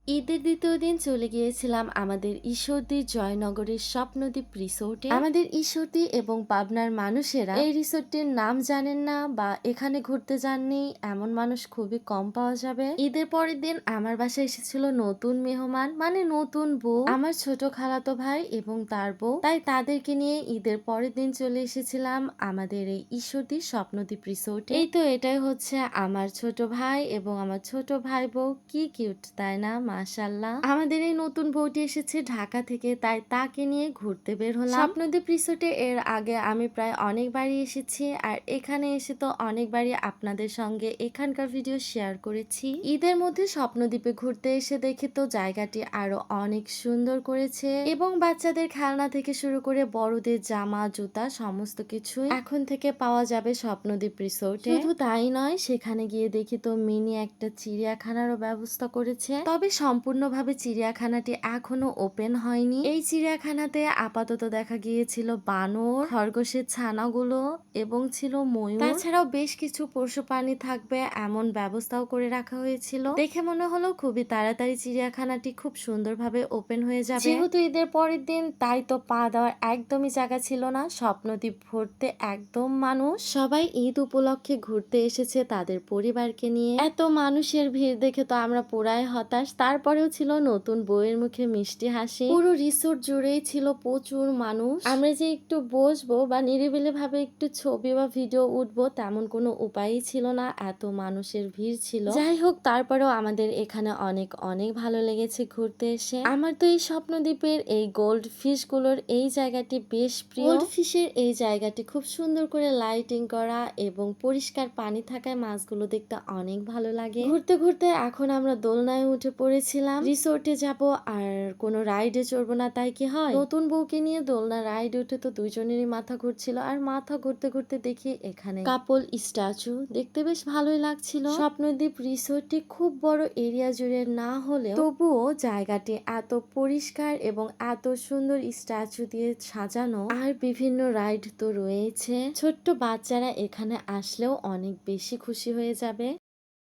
ঈদের দ্বিতীয় দিন চলে গিয়েছিলাম আমাদের ঈশ্বরদীর জয়নগরের স্বপ্নদ্বীপ রিসোর্টে। আমাদের ঈশ্বরদী এবং পাবনার মানুষেরা এই রিসোর্টটির নাম জানেন না বা এখানে ঘুরতে যাননি এমন মানুষ খুবই কম পাওয়া যাবে। ঈদের পরের দিন আমার বাসায় এসেছিল নতুন মেহমান, মানে নতুন বউ, আমার ছোট খালাতো ভাই এবং তার বউ। তাই তাদেরকে নিয়ে ঈদের পরের দিন চলে এসেছিলাম আমাদের এই ঈশ্বরদীর স্বপ্নদ্বীপ রিসোর্টে। এই তো এটাই হচ্ছে আমার ছোট ভাই এবং আমার ছোট ভাই বউ, কি কিউট তাই না? মাশাআল্লাহ। আমাদের এই নতুন বউটি এসেছে ঢাকা থেকে, তাই তাকে নিয়ে ঘুরতে বের হলাম। স্বপ্নদ্বীপ রিসোর্টে এর আগে আমি প্রায় অনেকবারই এসেছি, আর এখানে এসে তো অনেকবারই আপনাদের সঙ্গে এখানকার ভিডিও শেয়ার করেছি। ঈদের মধ্যে স্বপ্নদ্বীপে ঘুরতে এসে দেখি তো জায়গাটি আরো অনেক সুন্দর করেছে এবং বাচ্চাদের খেলনা থেকে শুরু করে বড়দের জামা জুতা সমস্ত কিছু এখন থেকে পাওয়া যাবে স্বপ্নদ্বীপ রিসোর্টে। শুধু তাই নয়, সেখানে গিয়ে দেখি তো মিনি একটা চিড়িয়াখানারও ব্যবস্থা করেছে। তবে সম্পূর্ণভাবে চিড়িয়াখানাটি এখনো ওপেন হয়নি। এই চিড়িয়াখানাতে আপাতত দেখা গিয়েছিল বানর, খরগোশের ছানাগুলো এবং ছিল ময়ূর। তাছাড়াও বেশ কিছু পশু প্রাণী থাকবে এমন ব্যবস্থাও করে রাখা হয়েছিল। দেখে মনে হলো খুবই তাড়াতাড়ি চিড়িয়াখানাটি খুব সুন্দরভাবে ওপেন হয়ে যাবে। যেহেতু ঈদের পরের দিন, তাই তো পা দেওয়ার একদমই জায়গা ছিল না। স্বপ্নদ্বীপ ভরতে একদম মানুষ, সবাই ঈদ উপলক্ষে ঘুরতে এসেছে তাদের পরিবারকে নিয়ে। এত মানুষের ভিড় দেখে তো আমরা পুরাই হতাশ। তারপরেও ছিল নতুন বউয়ের মুখে মিষ্টি হাসি। পুরো রিসোর্ট জুড়েই ছিল প্রচুর মানুষ। আমরা যে একটু বসবো বা নিরিবিলি ভাবে একটু ছবি বা ভিডিও উঠবো তেমন কোনো উপায়ই ছিল না, এত মানুষের ভিড় ছিল। যাই হোক, তারপরেও আমাদের এখানে অনেক অনেক ভালো লেগেছে ঘুরতে এসে। আমার তো এই স্বপ্নদ্বীপের এই গোল্ড ফিশ গুলোর এই জায়গাটি বেশ প্রিয়। গোল্ড ফিশের এই জায়গাটি খুব সুন্দর করে লাইটিং করা এবং পরিষ্কার পানি থাকায় মাছগুলো দেখতে অনেক ভালো লাগে। ঘুরতে ঘুরতে এখন আমরা দোলনায় উঠে পড়েছিলাম। রিসোর্টে যাব আর কোনো রাইডে চড়বো না, তাই কি হয়? নতুন বউকে নিয়ে দোলনা রাইড উঠে তো দুইজনেরই মাথা ঘুরছিল, আর মাথা ঘুরতে ঘুরতে দেখি এখানে কাপল স্ট্যাচু, দেখতে বেশ ভালোই লাগছিল। স্বপ্নদ্বীপ রিসোর্টটি খুব বড় এরিয়া জুড়ে না হলেও তবুও জায়গাটি এত পরিষ্কার এবং এত সুন্দর স্ট্যাচু দিয়ে সাজানো, আর বিভিন্ন রাইড তো রয়েছে। ছোট্ট বাচ্চারা এখানে আসলেও অনেক বেশি খুশি হয়ে যাবে।